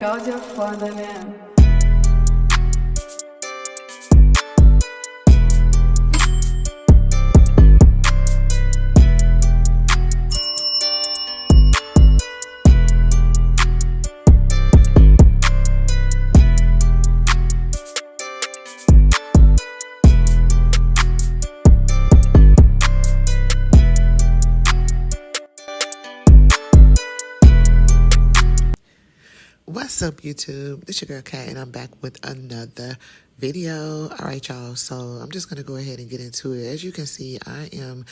Áudio é foda, né? What's up, YouTube? It's your girl Kat, and I'm back with another video. All right, y'all. So I'm just gonna go ahead and get into it. As you can see, I am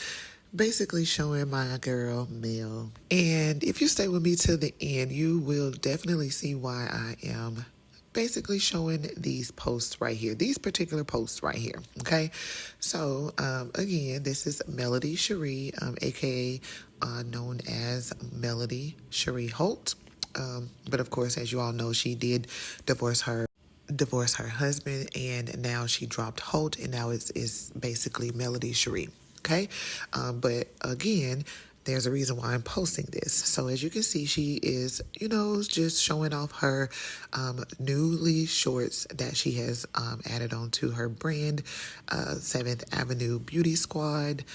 basically showing my girl Mel, and if you stay with me to the end, you will definitely see why I am basically showing these posts right here, these particular posts right here. Okay, so again, this is Melody Cherie, aka known as Melody Cherie Holt. But of course, as you all know, she did divorce her husband, and now she dropped Holt, and now it's basically Melody Cherie. Okay, but again, there's a reason why I'm posting this. So as you can see, she is, just showing off her newly shorts that she has added on to her brand, 7th Avenue Beauty Squad.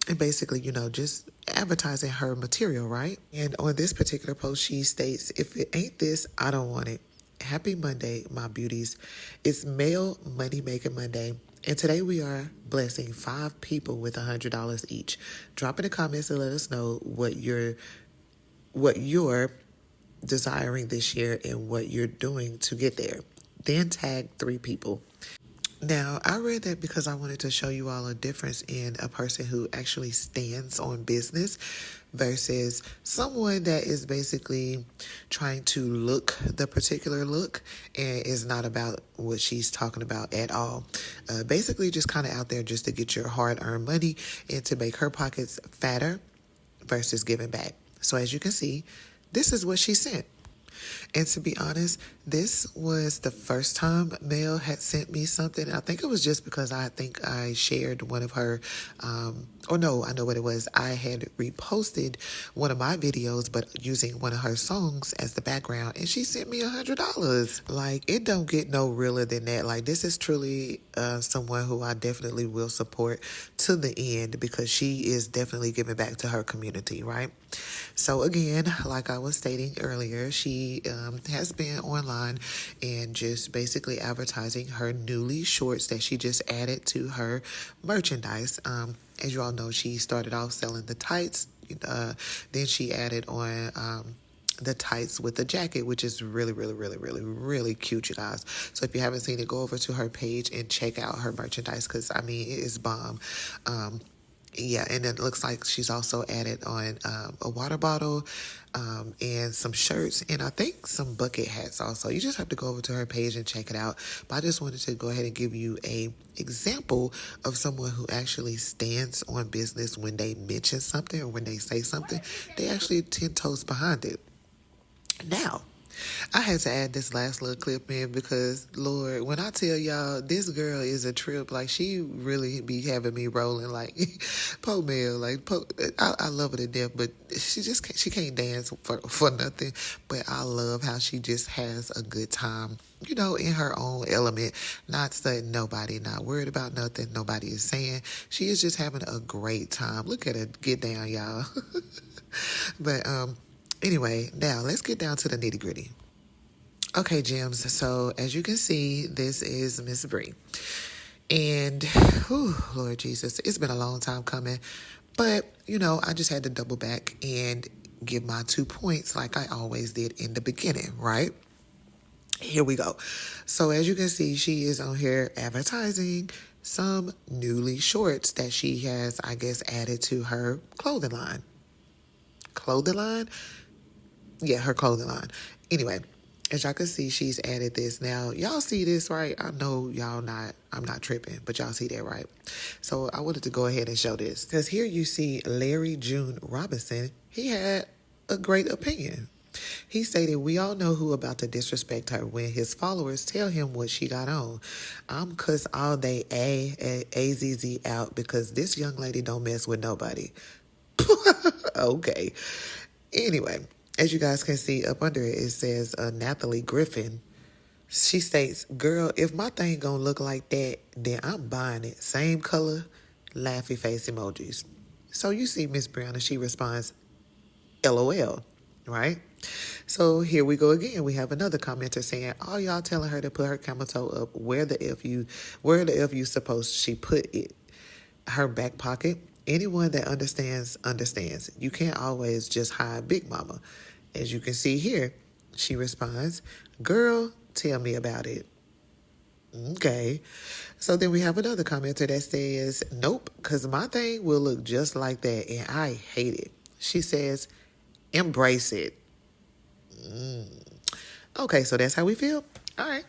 And basically, just advertising her material, right? And on this particular post, she states, "If it ain't this, I don't want it. Happy Monday, my beauties. It's Male Money Making Monday. And today we are blessing 5 people with $100 each. Drop in the comments and let us know what you're desiring this year and what you're doing to get there. Then tag 3 people." Now, I read that because I wanted to show you all a difference in a person who actually stands on business versus someone that is basically trying to look the particular look and is not about what she's talking about at all. Basically just kind of out there just to get your hard-earned money and to make her pockets fatter versus giving back. So as you can see, this is what she sent. And to be honest, this was the first time Mel had sent me something. I think it was just because I think I shared one of her, I know what it was. I had reposted one of my videos, but using one of her songs as the background, and she sent me $100. Like, it don't get no realer than that. Like, this is truly someone who I definitely will support to the end because she is definitely giving back to her community, right? So again, like I was stating earlier, she has been online and just basically advertising her newly shorts that she just added to her merchandise. As you all know, she started off selling the tights. Then she added on the tights with the jacket, which is really, really, really, really, really cute, you guys. So if you haven't seen it, go over to her page and check out her merchandise because, I mean, it is bomb. Yeah, and it looks like she's also added on a water bottle and some shirts and I think some bucket hats also. You just have to go over to her page and check it out. But I just wanted to go ahead and give you a example of someone who actually stands on business when they mention something or when they say something. They actually 10 toes behind it. Now, I had to add this last little clip in because, Lord, when I tell y'all, this girl is a trip. Like, she really be having me rolling like, po Mel, like, I love her to death, but she can't dance for nothing. But I love how she just has a good time, in her own element, not studying nobody, not worried about nothing nobody is saying. She is just having a great time. Look at her get down, y'all. But, anyway, now let's get down to the nitty gritty. Okay, gems. So as you can see, this is Miss Bree. And, whew, Lord Jesus, it's been a long time coming. But, I just had to double back and give my 2 points like I always did in the beginning, right? Here we go. So as you can see, she is on here advertising some newly shorts that she has, I guess, added to her clothing line. Clothing line? Yeah, her clothing line. Anyway, as y'all can see, she's added this. Now, y'all see this, right? I know I'm not tripping, but y'all see that, right? So I wanted to go ahead and show this. Because here you see Larry June Robinson. He had a great opinion. He stated, "We all know who about to disrespect her when his followers tell him what she got on. I'm cuss all day AZZ out because this young lady don't mess with nobody." Okay. Anyway, As you guys can see up under it, it says Nathalie Griffin. She states, girl, if my thing gonna look like that, then I'm buying it. Same color, laughy face emojis. So you see Miss Brianna, she responds, LOL, right? So here we go again. We have another commenter saying, all y'all telling her to put her camel toe up. Where the F you supposed she put it? Her back pocket? Anyone that understands, understands. You can't always just hide Big Mama. As you can see here, she responds, girl, tell me about it. Okay. So then we have another commenter that says, nope, because my thing will look just like that, and I hate it. She says, embrace it. Okay, so that's how we feel? All right.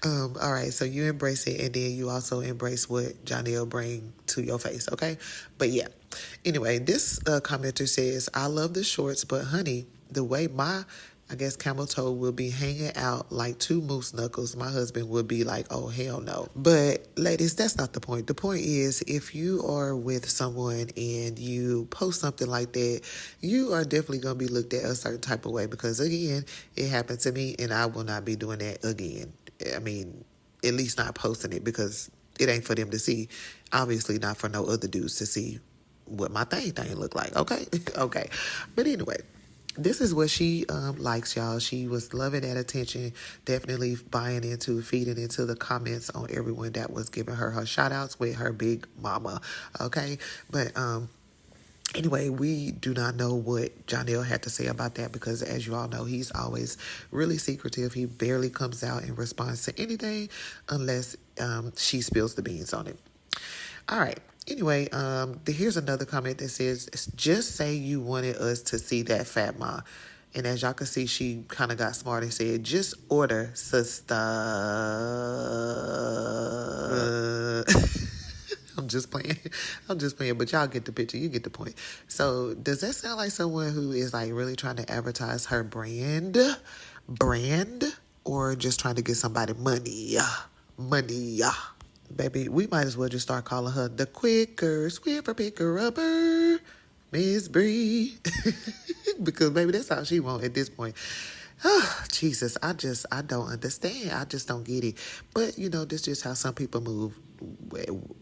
All right, so you embrace it, and then you also embrace what Jonelle bring to your face, okay? But yeah, anyway, this commenter says, I love the shorts, but honey, the way my, I guess, camel toe will be hanging out like two moose knuckles, my husband would be like, oh, hell no. But ladies, that's not the point. The point is, if you are with someone and you post something like that, you are definitely going to be looked at a certain type of way, because again, it happened to me and I will not be doing that again. I mean, at least not posting it, because it ain't for them to see. Obviously not for no other dudes to see what my thing look like, okay? Okay. But anyway, this is what she likes, y'all. She was loving that attention, definitely buying into, feeding into the comments on everyone that was giving her shout outs with her Big Mama, okay? But anyway, we do not know what Jonelle had to say about that, because as you all know, he's always really secretive. He barely comes out and responds to anything unless she spills the beans on it. All right. Anyway, here's another comment that says, just say you wanted us to see that fat ma. And as y'all can see, she kind of got smart and said, just order, sister. I'm just playing. But y'all get the picture. You get the point. So does that sound like someone who is like really trying to advertise her brand, or just trying to get somebody money? Baby, we might as well just start calling her the quicker, swiffer, picker upper, Miss Bree. Because, baby, that's how she want at this point. Oh, Jesus, I don't understand. I just don't get it. But, you know, this is just how some people move.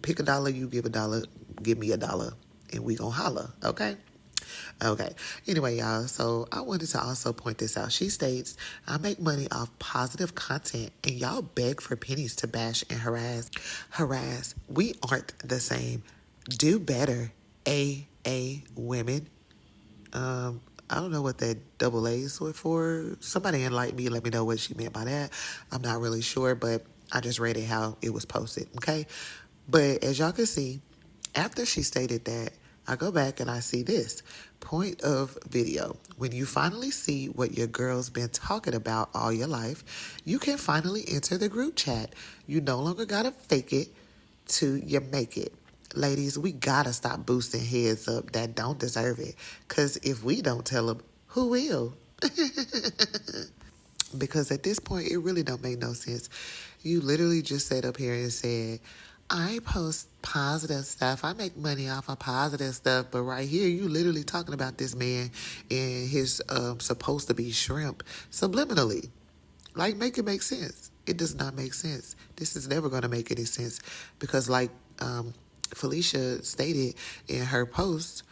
Pick a dollar, you give a dollar, give me a dollar, and we gonna holler, okay? Okay. Anyway, y'all, so I wanted to also point this out. She states, I make money off positive content, and y'all beg for pennies to bash and harass. We aren't the same. Do better, AA women. I don't know what that double A's were for. Somebody enlighten me, let me know what she meant by that. I'm not really sure, but I just read it how it was posted, okay? But as y'all can see, after she stated that, I go back and I see this. Point of video. When you finally see what your girl's been talking about all your life, you can finally enter the group chat. You no longer gotta fake it till you make it. Ladies, we gotta stop boosting heads up that don't deserve it. Because if we don't tell them, who will? Because at this point, it really don't make no sense. You literally just sat up here and said, I post positive stuff. I make money off of positive stuff. But right here, you literally talking about this man and his supposed to be shrimp subliminally. Like, make it make sense. It does not make sense. This is never going to make any sense. Because like Felicia stated in her post,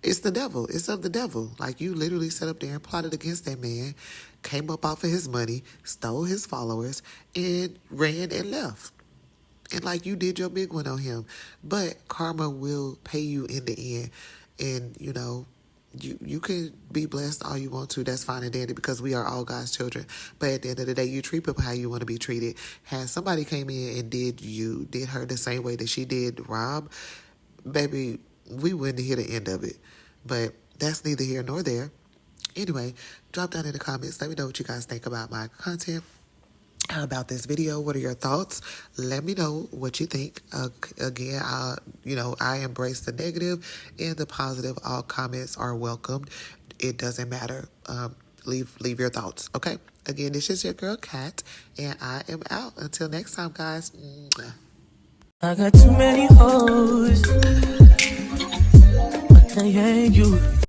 it's the devil. It's of the devil. Like, you literally sat up there and plotted against that man, came up off of his money, stole his followers, and ran and left. And like, you did your big one on him. But karma will pay you in the end. And, you know, you can be blessed all you want to. That's fine and dandy, because we are all God's children. But at the end of the day, you treat people how you want to be treated. Had somebody came in and did her the same way that she did Rob, baby, we wouldn't hear the end of it. But that's neither here nor there. Anyway, drop down in the comments. Let me know what you guys think about my content, about this video. What are your thoughts? Let me know what you think. Again, I embrace the negative and the positive. All comments are welcomed. It doesn't matter. Leave your thoughts, okay? Again, this is your girl Kat, and I am out. Until next time, guys. I got too many hoes. I can't hang you.